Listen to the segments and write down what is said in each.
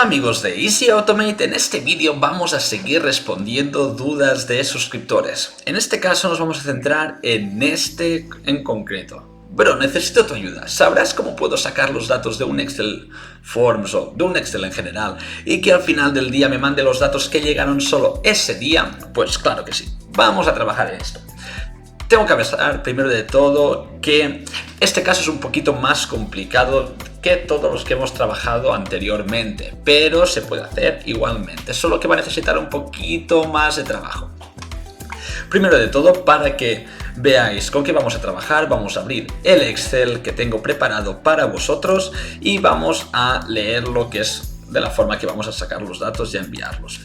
Hola amigos de Easy Automate, en este vídeo vamos a seguir respondiendo dudas de suscriptores. En este caso nos vamos a centrar en este en concreto. Bro, necesito tu ayuda. ¿Sabrás cómo puedo sacar los datos de un Excel Forms o de un Excel en general y que al final del día me mande los datos que llegaron solo ese día? Pues claro que sí. Vamos a trabajar en esto. Tengo que avisar primero de todo que este caso es un poquito más complicado que todos los que hemos trabajado anteriormente, pero se puede hacer igualmente, solo que va a necesitar un poquito más de trabajo. Primero de todo, para que veáis con qué vamos a trabajar, vamos a abrir el Excel que tengo preparado para vosotros y vamos a leer lo que es de la forma que vamos a sacar los datos y a enviarlos.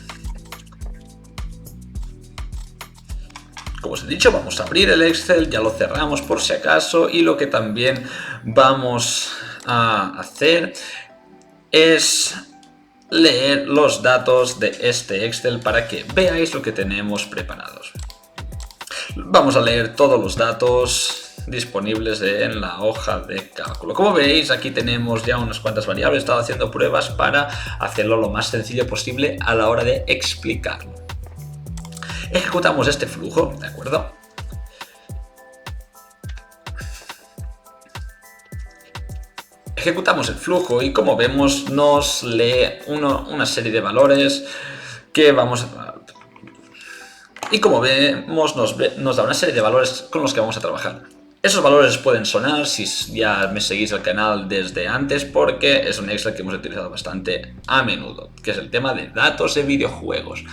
Como os he dicho, vamos a abrir el Excel, ya lo cerramos por si acaso, y lo que también vamos a hacer es leer los datos de este Excel para que veáis lo que tenemos preparados. Vamos a leer todos los datos disponibles en la hoja de cálculo. Como veis, aquí tenemos ya unas cuantas variables. He estado haciendo pruebas para hacerlo lo más sencillo posible a la hora de explicarlo. Ejecutamos este flujo, ¿de acuerdo? Ejecutamos el flujo y como vemos nos lee una serie de valores que vamos a... Y como vemos nos da una serie de valores con los que vamos a trabajar. Esos valores pueden sonar si ya me seguís el canal desde antes, porque es un Excel que hemos utilizado bastante a menudo, que es el tema de datos de videojuegos.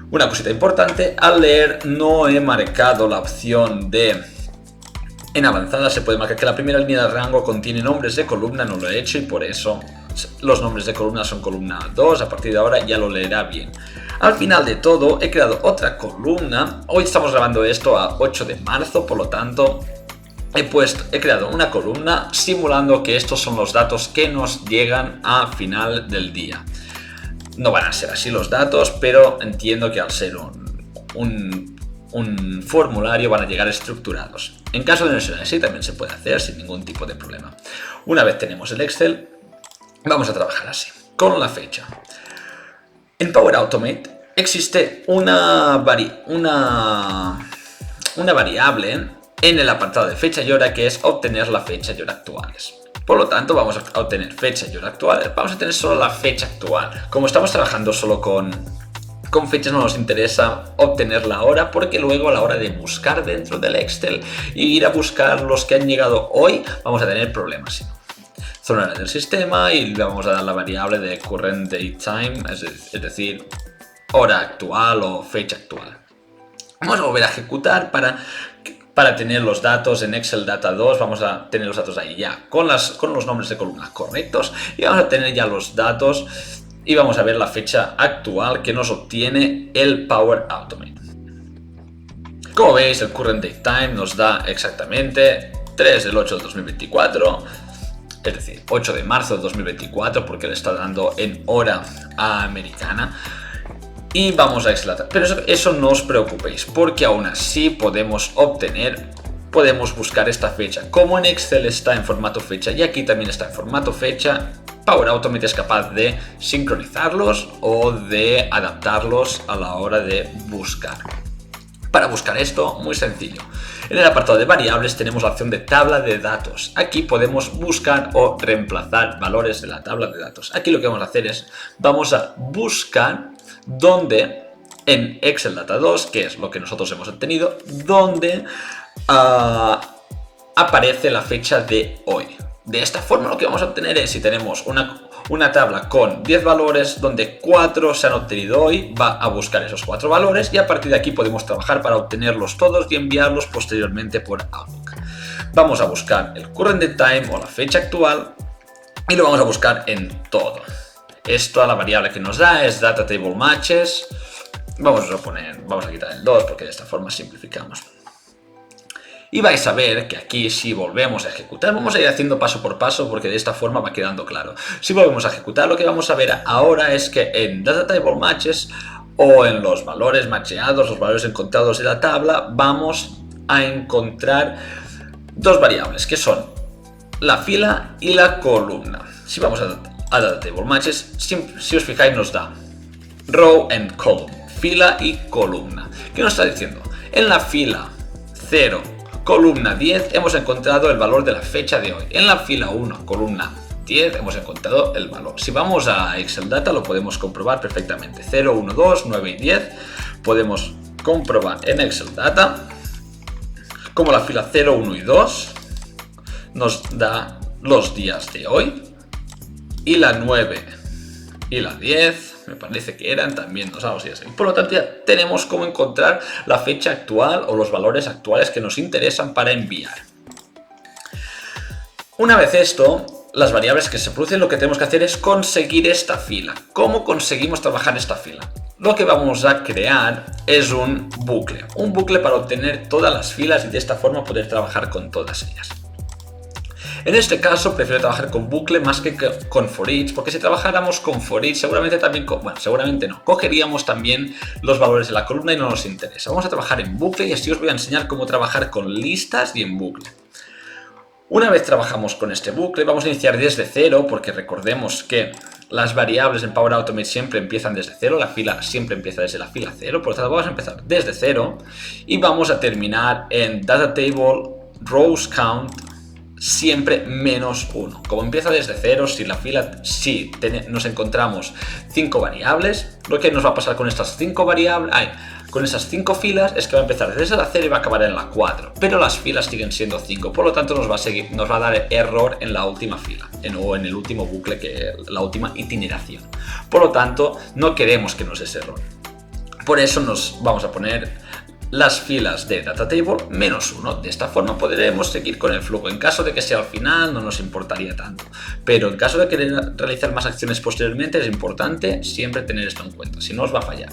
Una cosita importante, al leer no he marcado la opción de... En avanzada se puede marcar que la primera línea de rango contiene nombres de columna, no lo he hecho y por eso los nombres de columna son columna 2, a partir de ahora ya lo leerá bien. Al final de todo he creado otra columna, hoy estamos grabando esto a 8 de marzo, por lo tanto he creado una columna simulando que estos son los datos que nos llegan a final del día. No van a ser así los datos, pero entiendo que al ser un formulario van a llegar estructurados. En caso de no ser así, también se puede hacer sin ningún tipo de problema. Una vez tenemos el Excel, vamos a trabajar así, con la fecha. En Power Automate existe una variable en el apartado de fecha y hora que es obtener la fecha y hora actuales. Por lo tanto, vamos a obtener fecha y hora actual. Vamos a tener solo la fecha actual. Como estamos trabajando solo con fechas, no nos interesa obtener la hora, porque luego a la hora de buscar dentro del Excel y ir a buscar los que han llegado hoy, vamos a tener problemas. Zona del sistema y le vamos a dar la variable de current date time, es decir, hora actual o fecha actual. Vamos a volver a ejecutar para tener los datos en Excel Data 2, vamos a tener los datos ahí ya con los nombres de columnas correctos y vamos a tener ya los datos y vamos a ver la fecha actual que nos obtiene el Power Automate. Como veis, el Current Date Time nos da exactamente 3 del 8 del 2024, es decir, 8 de marzo del 2024 porque le está dando en hora americana. Y vamos a Excel, pero eso no os preocupéis, porque aún así podemos buscar esta fecha. Como en Excel está en formato fecha y aquí también está en formato fecha, Power Automate es capaz de sincronizarlos o de adaptarlos a la hora de buscar. Para buscar esto, muy sencillo. En el apartado de variables tenemos la opción de tabla de datos. Aquí podemos buscar o reemplazar valores de la tabla de datos. Aquí lo que vamos a hacer es, vamos a buscar donde en Excel Data 2, que es lo que nosotros hemos obtenido, donde aparece la fecha de hoy. De esta forma lo que vamos a obtener es, si tenemos una tabla con 10 valores donde 4 se han obtenido hoy, va a buscar esos 4 valores y a partir de aquí podemos trabajar para obtenerlos todos y enviarlos posteriormente por Outlook. Vamos a buscar el Current Date Time o la fecha actual y lo vamos a buscar en todo. Esto, la variable que nos da es Data Table Matches. Vamos a quitar el 2 porque de esta forma simplificamos. Y vais a ver que aquí, si volvemos a ejecutar, vamos a ir haciendo paso por paso porque de esta forma va quedando claro. Si volvemos a ejecutar, lo que vamos a ver ahora es que en Data Table Matches o en los valores macheados, los valores encontrados en la tabla, vamos a encontrar dos variables que son la fila y la columna. Si vamos a Data Table Matches, si os fijáis nos da row and column, fila y columna. ¿Qué nos está diciendo? En la fila 0, columna 10 hemos encontrado el valor de la fecha de hoy. En la fila 1, columna 10 hemos encontrado el valor. Si vamos a Excel Data lo podemos comprobar perfectamente. 0, 1, 2, 9 y 10 podemos comprobar en Excel Data como la fila 0, 1 y 2 nos da los días de hoy y la 9 y la 10 me parece que eran también nos da los días de hoy. Por lo tanto ya tenemos cómo encontrar la fecha actual o los valores actuales que nos interesan para enviar. Una vez esto, las variables que se producen, lo que tenemos que hacer es conseguir esta fila. ¿Cómo conseguimos trabajar esta fila? Lo que vamos a crear es un bucle para obtener todas las filas y de esta forma poder trabajar con todas ellas. En este caso prefiero trabajar con bucle más que con for each, porque si trabajáramos con for each seguramente también, seguramente no, cogeríamos también los valores de la columna y no nos interesa. Vamos a trabajar en bucle y así os voy a enseñar cómo trabajar con listas y en bucle. Una vez trabajamos con este bucle, vamos a iniciar desde cero, porque recordemos que las variables en Power Automate siempre empiezan desde cero, la fila siempre empieza desde la fila 0, por lo tanto vamos a empezar desde cero y vamos a terminar en Data Table Rows Count siempre -1. Como empieza desde cero, si la fila, nos encontramos 5 variables, lo que nos va a pasar con estas 5 variables, con esas 5 filas es que va a empezar desde la 0 y va a acabar en la 4, pero las filas siguen siendo 5, por lo tanto nos va a dar error en la última fila, o en el último bucle, la última itineración. Por lo tanto, no queremos que nos dé error. Por eso nos vamos a poner las filas de Data Table -1. De esta forma podremos seguir con el flujo. En caso de que sea al final no nos importaría tanto, pero en caso de querer realizar más acciones posteriormente es importante siempre tener esto en cuenta, si no os va a fallar.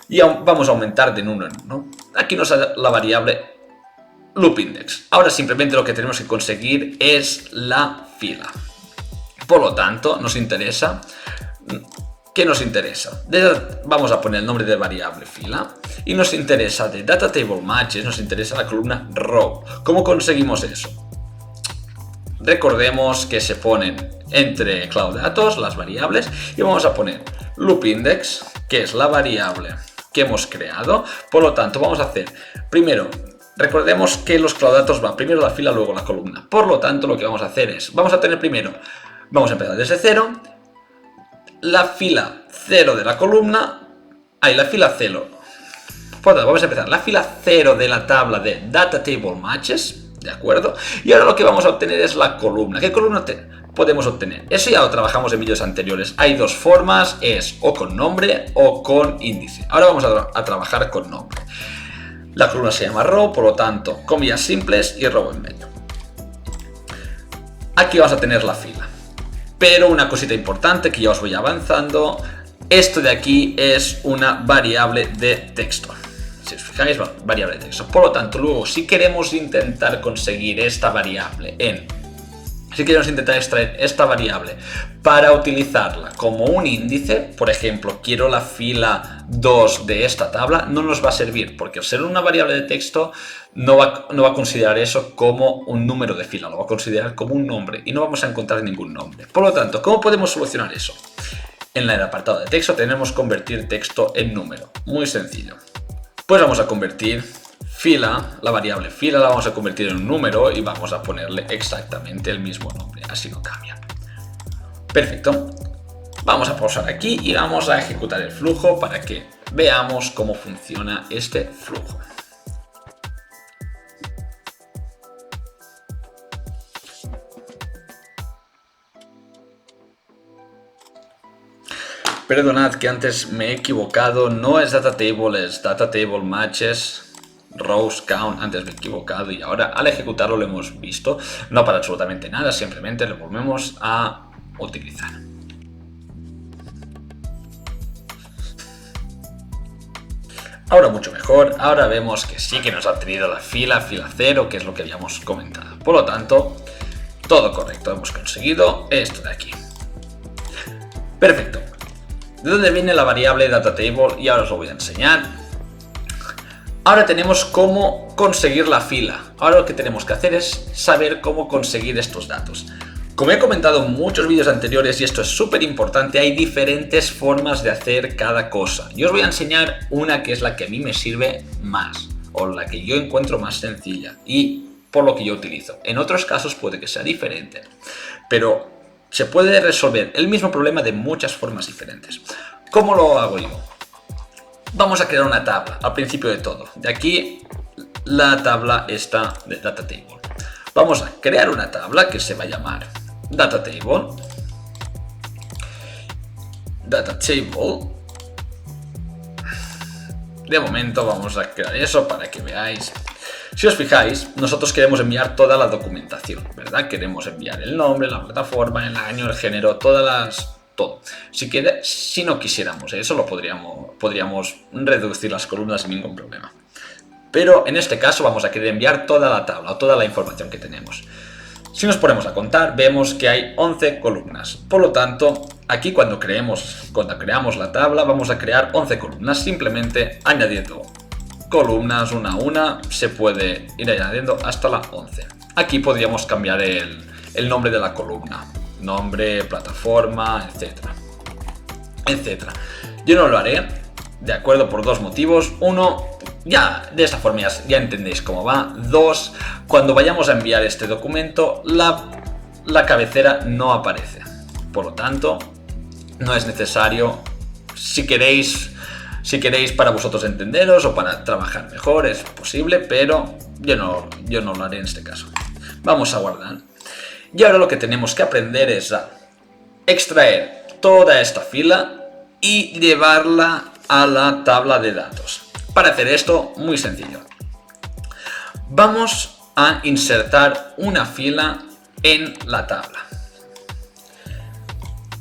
Y vamos a aumentar de 1 en 1. Aquí nos da la variable loopIndex. Ahora simplemente lo que tenemos que conseguir es la fila. Por lo tanto, nos interesa... ¿Qué nos interesa? Vamos a poner el nombre de variable fila y nos interesa de Data Table Matches, nos interesa la columna row. ¿Cómo conseguimos eso? Recordemos que se ponen entre Cloud Datos las variables y vamos a poner loopIndex, que es la variable que hemos creado. Por lo tanto, vamos a hacer primero, recordemos que los Cloud Datos van primero la fila, luego la columna. Por lo tanto, lo que vamos a hacer es, vamos a empezar desde 0. La fila 0 de la columna, la fila 0. Por tanto, vamos a empezar la fila 0 de la tabla de Data Table Matches, ¿de acuerdo? Y ahora lo que vamos a obtener es la columna. ¿Qué columna podemos obtener? Eso ya lo trabajamos en vídeos anteriores. Hay dos formas, es o con nombre o con índice. Ahora vamos a trabajar con nombre. La columna se llama row, por lo tanto, comillas simples y row en medio. Aquí vas a tener la fila. Pero una cosita importante que ya os voy avanzando, esto de aquí es una variable de texto. Si os fijáis, variable de texto. Por lo tanto, luego, si queremos intentar conseguir esta variable si queremos intentar extraer esta variable para utilizarla como un índice, por ejemplo, quiero la fila 2 de esta tabla, no nos va a servir, porque al ser una variable de texto no va a considerar eso como un número de fila, lo va a considerar como un nombre y no vamos a encontrar ningún nombre. Por lo tanto, ¿cómo podemos solucionar eso? En el apartado de texto tenemos convertir texto en número. Muy sencillo. Pues vamos a convertir la variable fila la vamos a convertir en un número y vamos a ponerle exactamente el mismo nombre, así no cambia. Perfecto. Vamos a pausar aquí y vamos a ejecutar el flujo para que veamos cómo funciona este flujo. Perdonad que antes me he equivocado, no es Data Table, es Data Table Matches Rows Count. Antes me he equivocado y ahora al ejecutarlo lo hemos visto. No para absolutamente nada, simplemente lo volvemos a utilizar. Ahora mucho mejor, ahora vemos que sí que nos ha obtenido la fila 0, que es lo que habíamos comentado. Por lo tanto, todo correcto, hemos conseguido esto de aquí. Perfecto. ¿De dónde viene la variable Data Table? Y ahora os lo voy a enseñar. Ahora tenemos cómo conseguir la fila. Ahora lo que tenemos que hacer es saber cómo conseguir estos datos. Como he comentado en muchos vídeos anteriores, y esto es súper importante, hay diferentes formas de hacer cada cosa. Yo os voy a enseñar una que es la que a mí me sirve más, o la que yo encuentro más sencilla, y por lo que yo utilizo. En otros casos puede que sea diferente, pero se puede resolver el mismo problema de muchas formas diferentes. ¿Cómo lo hago yo? Vamos a crear una tabla al principio de todo. De aquí la tabla está de Data Table. Vamos a crear una tabla que se va a llamar Data Table. Data Table. De momento vamos a crear eso para que veáis. Si os fijáis, nosotros queremos enviar toda la documentación, ¿verdad? Queremos enviar el nombre, la plataforma, el año, el género, todo. Si no quisiéramos eso, lo podríamos reducir las columnas sin ningún problema. Pero en este caso vamos a querer enviar toda la tabla o toda la información que tenemos. Si nos ponemos a contar, vemos que hay 11 columnas. Por lo tanto, aquí cuando creamos la tabla, vamos a crear 11 columnas, simplemente añadiendo columnas una a una, se puede ir añadiendo hasta la 11. Aquí podríamos cambiar el nombre de la columna, nombre, plataforma, etcétera. Yo no lo haré, de acuerdo, por dos motivos. Uno, ya de esta forma ya entendéis cómo va. Dos, cuando vayamos a enviar este documento, la cabecera no aparece. Por lo tanto, no es necesario. Si queréis para vosotros entenderos o para trabajar mejor, es posible, pero yo no lo haré en este caso. Vamos a guardar. Y ahora lo que tenemos que aprender es a extraer toda esta fila y llevarla a la tabla de datos. Para hacer esto, muy sencillo. Vamos a insertar una fila en la tabla.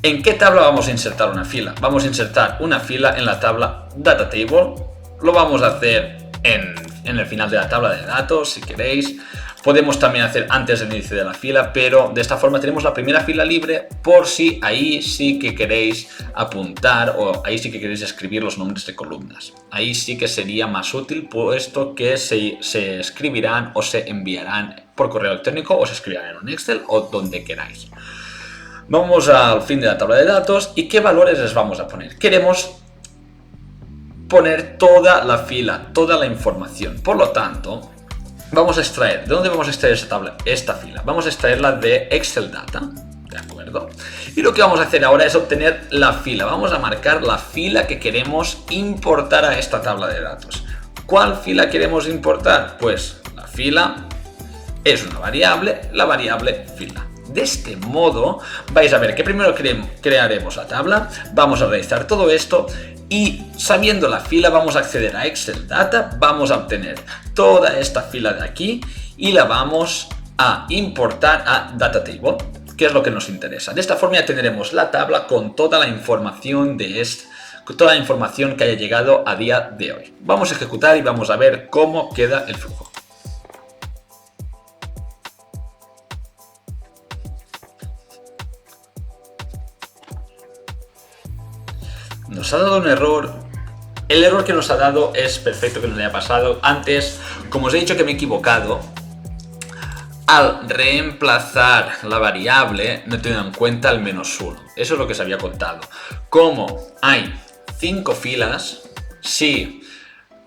¿En qué tabla vamos a insertar una fila? Vamos a insertar una fila en la tabla Data Table. Lo vamos a hacer en el final de la tabla de datos, si queréis. Podemos también hacer antes del inicio de la fila, pero de esta forma tenemos la primera fila libre por si ahí sí que queréis apuntar o ahí sí que queréis escribir los nombres de columnas. Ahí sí que sería más útil, puesto que se escribirán o se enviarán por correo electrónico o se escribirán en un Excel o donde queráis. Vamos al fin de la tabla de datos y ¿qué valores les vamos a poner? Queremos poner toda la fila, toda la información. Por lo tanto, vamos a extraer. ¿De dónde vamos a extraer esta fila? Vamos a extraerla de Excel Data, ¿de acuerdo? Y lo que vamos a hacer ahora es obtener la fila. Vamos a marcar la fila que queremos importar a esta tabla de datos. ¿Cuál fila queremos importar? Pues la fila es una variable, la variable fila. De este modo vais a ver que primero crearemos la tabla, vamos a realizar todo esto y sabiendo la fila vamos a acceder a Excel Data, vamos a obtener toda esta fila de aquí y la vamos a importar a Data Table, que es lo que nos interesa. De esta forma ya tendremos la tabla con toda la información toda la información que haya llegado a día de hoy. Vamos a ejecutar y vamos a ver cómo queda el flujo. Nos ha dado un error. El error que nos ha dado es perfecto que nos haya pasado. Antes, como os he dicho que me he equivocado, al reemplazar la variable no he tenido en cuenta el -1. Eso es lo que os había contado. Como hay 5 filas, si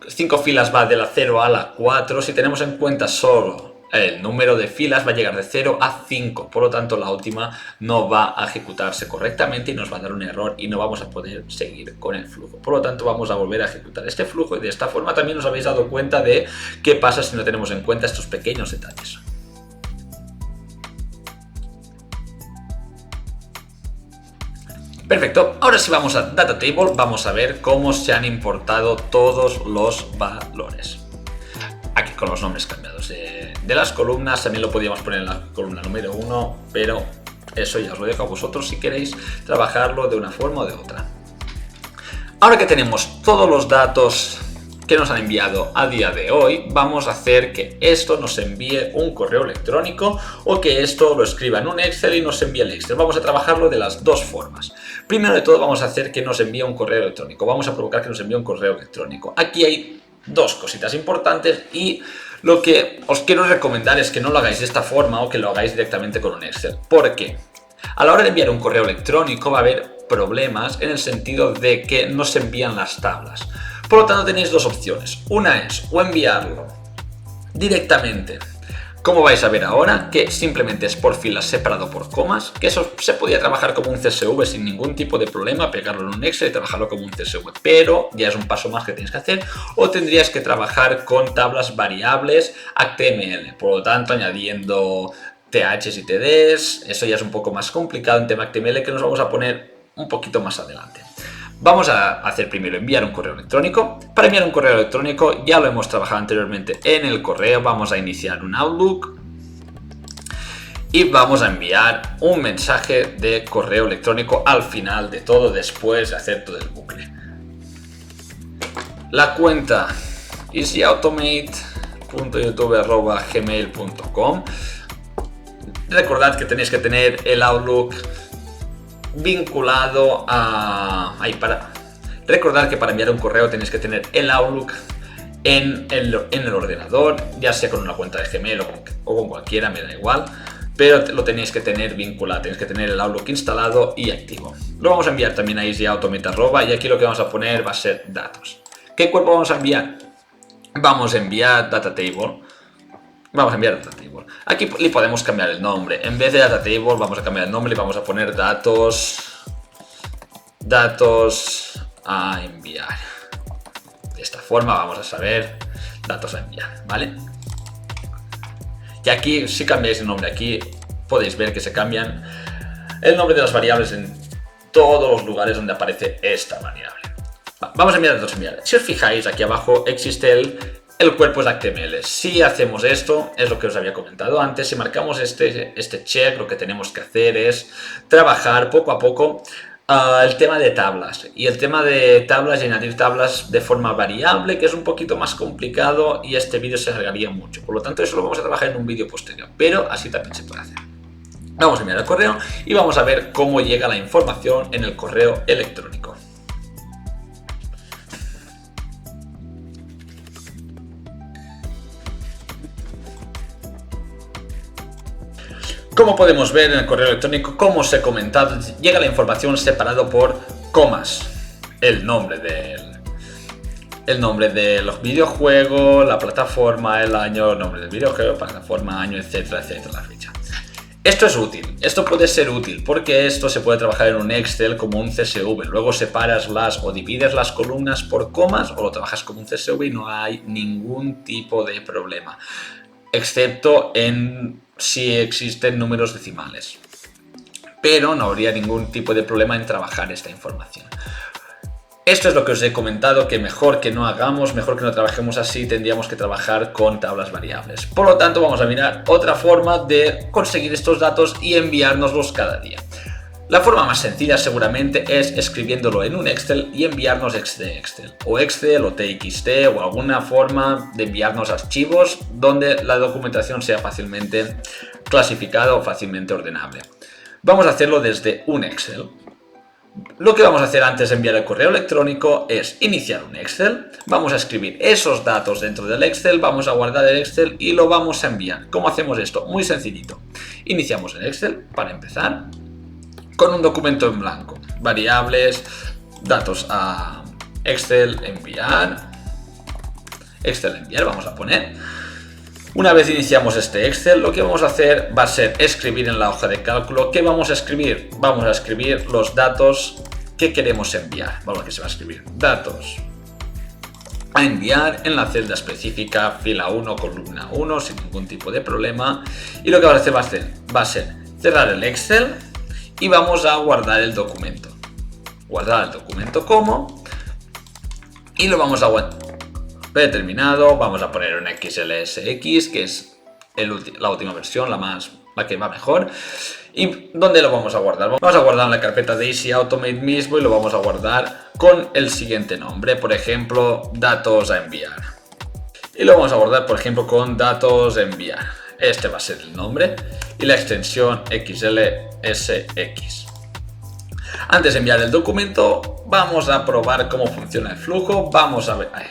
5 filas va de la 0 a la 4, si tenemos en cuenta solo el número de filas va a llegar de 0 a 5, por lo tanto la última no va a ejecutarse correctamente y nos va a dar un error y no vamos a poder seguir con el flujo. Por lo tanto vamos a volver a ejecutar este flujo y de esta forma también os habéis dado cuenta de qué pasa si no tenemos en cuenta estos pequeños detalles. Perfecto, ahora sí vamos a Data Table, vamos a ver cómo se han importado todos los valores. Aquí con los nombres cambiados de las columnas, también lo podíamos poner en la columna número 1, pero eso ya os lo dejo a vosotros si queréis trabajarlo de una forma o de otra. Ahora que tenemos todos los datos que nos han enviado a día de hoy, vamos a hacer que esto nos envíe un correo electrónico o que esto lo escriba en un Excel y nos envíe el Excel. Vamos a trabajarlo de las dos formas. Primero de todo vamos a hacer que nos envíe un correo electrónico. Vamos a provocar que nos envíe un correo electrónico. Aquí hay dos cositas importantes, y lo que os quiero recomendar es que no lo hagáis de esta forma o que lo hagáis directamente con un Excel. ¿Por qué? A la hora de enviar un correo electrónico va a haber problemas en el sentido de que no se envían las tablas. Por lo tanto, tenéis dos opciones. Una es o enviarlo directamente, como vais a ver ahora, que simplemente es por filas separado por comas, que eso se podía trabajar como un CSV sin ningún tipo de problema, pegarlo en un Excel y trabajarlo como un CSV, pero ya es un paso más que tienes que hacer, o tendrías que trabajar con tablas variables HTML, por lo tanto añadiendo THs y TDs, eso ya es un poco más complicado en tema HTML, que nos vamos a poner un poquito más adelante. Vamos a hacer primero enviar un correo electrónico. Para enviar un correo electrónico ya lo hemos trabajado anteriormente en el correo. Vamos a iniciar un Outlook y vamos a enviar un mensaje de correo electrónico al final de todo, después de hacer todo el bucle. La cuenta easyautomate.youtube@gmail.com. Recordad que tenéis que tener el Outlook vinculado a... Recordad que para enviar un correo tenéis que tener el Outlook en el ordenador, ya sea con una cuenta de Gmail o con cualquiera, me da igual, pero lo tenéis que tener vinculado, tenéis que tener el Outlook instalado y activo. Lo vamos a enviar también a easyautomate@, y aquí lo que vamos a poner va a ser datos. ¿Qué cuerpo vamos a enviar? Vamos a enviar data table. Vamos a enviar data table. Aquí le podemos cambiar el nombre. En vez de data table vamos a cambiar el nombre y vamos a poner datos a enviar. De esta forma vamos a saber datos a enviar, ¿vale? Y aquí, si cambiáis el nombre aquí, podéis ver que se cambian el nombre de las variables en todos los lugares donde aparece esta variable. Vamos a enviar datos a enviar. Si os fijáis, aquí abajo existe el cuerpo es HTML. Si hacemos esto, es lo que os había comentado antes, si marcamos este check, lo que tenemos que hacer es trabajar poco a poco el tema de tablas. Y el tema de tablas y añadir tablas de forma variable, que es un poquito más complicado y este vídeo se alargaría mucho. Por lo tanto, eso lo vamos a trabajar en un vídeo posterior, pero así también se puede hacer. Vamos a enviar el correo y vamos a ver cómo llega la información en el correo electrónico. Como podemos ver en el correo electrónico, como os he comentado, llega la información separado por comas. El nombre de los videojuegos, la plataforma, el año, el nombre del videojuego, plataforma, año, etcétera, etcétera, la fecha. Esto es útil, esto puede ser útil porque esto se puede trabajar en un Excel como un CSV. Luego separas o divides las columnas por comas o lo trabajas como un CSV y no hay ningún tipo de problema, excepto si existen números decimales, pero no habría ningún tipo de problema en trabajar esta información. Esto es lo que os he comentado, que mejor que no hagamos, mejor que no trabajemos así, tendríamos que trabajar con tablas variables. Por lo tanto, vamos a mirar otra forma de conseguir estos datos y enviárnoslos cada día. La forma más sencilla seguramente es escribiéndolo en un Excel y enviarnos Excel o TXT o alguna forma de enviarnos archivos donde la documentación sea fácilmente clasificada o fácilmente ordenable. Vamos a hacerlo desde un Excel. Lo que vamos a hacer antes de enviar el correo electrónico es iniciar un Excel, vamos a escribir esos datos dentro del Excel, vamos a guardar el Excel y lo vamos a enviar. ¿Cómo hacemos esto? Muy sencillito. Iniciamos el Excel para empezar con un documento en blanco, variables, datos a Excel, enviar, vamos a poner. Una vez iniciamos este Excel, lo que vamos a hacer va a ser escribir en la hoja de cálculo. ¿Qué vamos a escribir? Vamos a escribir los datos que queremos enviar. Vamos a que se va a escribir datos a enviar en la celda específica, fila 1, columna 1, sin ningún tipo de problema. Y lo que vamos a hacer va a ser cerrar el Excel y vamos a guardar el documento. Guardar el documento como, y lo vamos a guardar predeterminado. Vamos a poner un XLSX, que es la última versión, la que va mejor. ¿Y dónde lo vamos a guardar? Vamos a guardar en la carpeta de Easy Automate mismo y lo vamos a guardar con el siguiente nombre, por ejemplo, datos a enviar. Y lo vamos a guardar, por ejemplo, con datos a enviar. Este va a ser el nombre y la extensión XLSX. Antes de enviar el documento, vamos a probar cómo funciona el flujo. Vamos a ver.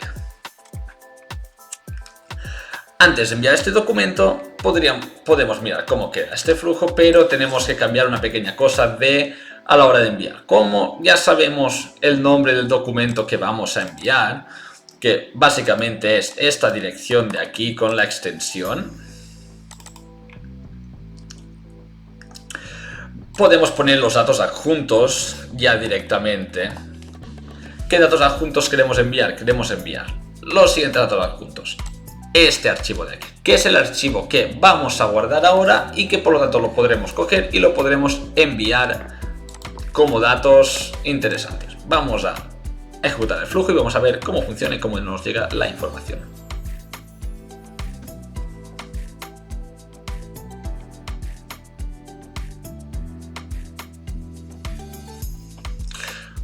Antes de enviar este documento podemos mirar cómo queda este flujo, pero tenemos que cambiar una pequeña cosa a la hora de enviar. Como ya sabemos el nombre del documento que vamos a enviar, que básicamente es esta dirección de aquí con la extensión, podemos poner los datos adjuntos ya directamente. ¿Qué datos adjuntos queremos enviar? Queremos enviar los siguientes datos adjuntos. Este archivo de aquí, que es el archivo que vamos a guardar ahora y que por lo tanto lo podremos coger y lo podremos enviar como datos interesantes. Vamos a ejecutar el flujo y vamos a ver cómo funciona y cómo nos llega la información.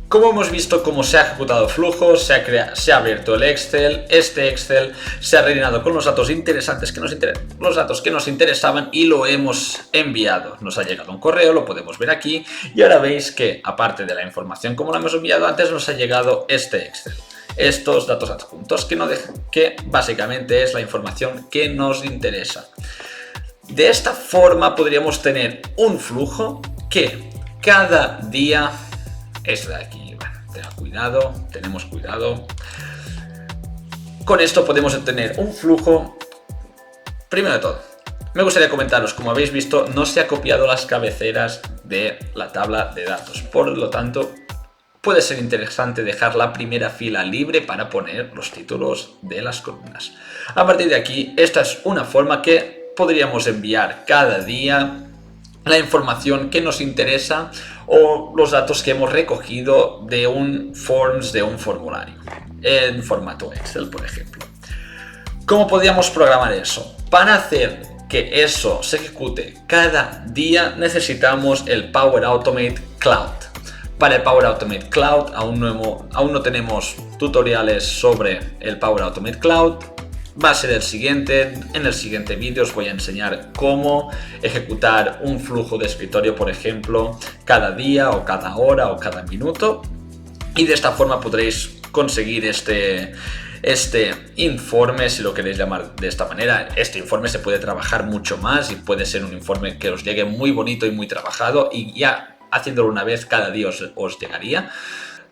Como hemos visto cómo se ha ejecutado el flujo, se ha abierto el Excel, este Excel se ha rellenado con los datos interesantes los datos que nos interesaban y lo hemos enviado. Nos ha llegado un correo, lo podemos ver aquí y ahora veis que aparte de la información como la hemos enviado antes, nos ha llegado este Excel. Estos datos adjuntos que básicamente es la información que nos interesa. De esta forma podríamos tener un flujo que cada día... Este de aquí, bueno, tenemos cuidado. Con esto podemos obtener un flujo. Primero de todo, me gustaría comentaros, como habéis visto, no se ha copiado las cabeceras de la tabla de datos. Por lo tanto, puede ser interesante dejar la primera fila libre para poner los títulos de las columnas. A partir de aquí, esta es una forma que podríamos enviar cada día la información que nos interesa o los datos que hemos recogido de un formulario en formato Excel, por ejemplo. ¿Cómo podríamos programar eso? Para hacer que eso se ejecute cada día necesitamos el Power Automate Cloud. Para el Power Automate Cloud aún no tenemos tutoriales sobre el Power Automate Cloud. Va a ser el siguiente. En el siguiente vídeo os voy a enseñar cómo ejecutar un flujo de escritorio, por ejemplo, cada día o cada hora o cada minuto. Y de esta forma podréis conseguir este informe, si lo queréis llamar de esta manera. Este informe se puede trabajar mucho más y puede ser un informe que os llegue muy bonito y muy trabajado y ya haciéndolo una vez cada día os llegaría.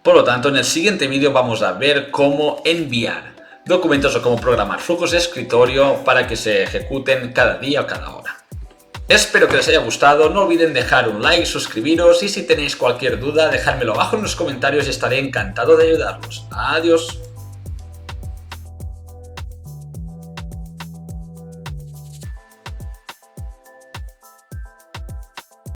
Por lo tanto, en el siguiente vídeo vamos a ver cómo enviar documentos o cómo programar flujos de escritorio para que se ejecuten cada día o cada hora. Espero que les haya gustado, no olviden dejar un like, suscribiros y si tenéis cualquier duda dejármelo abajo en los comentarios y estaré encantado de ayudarlos. Adiós.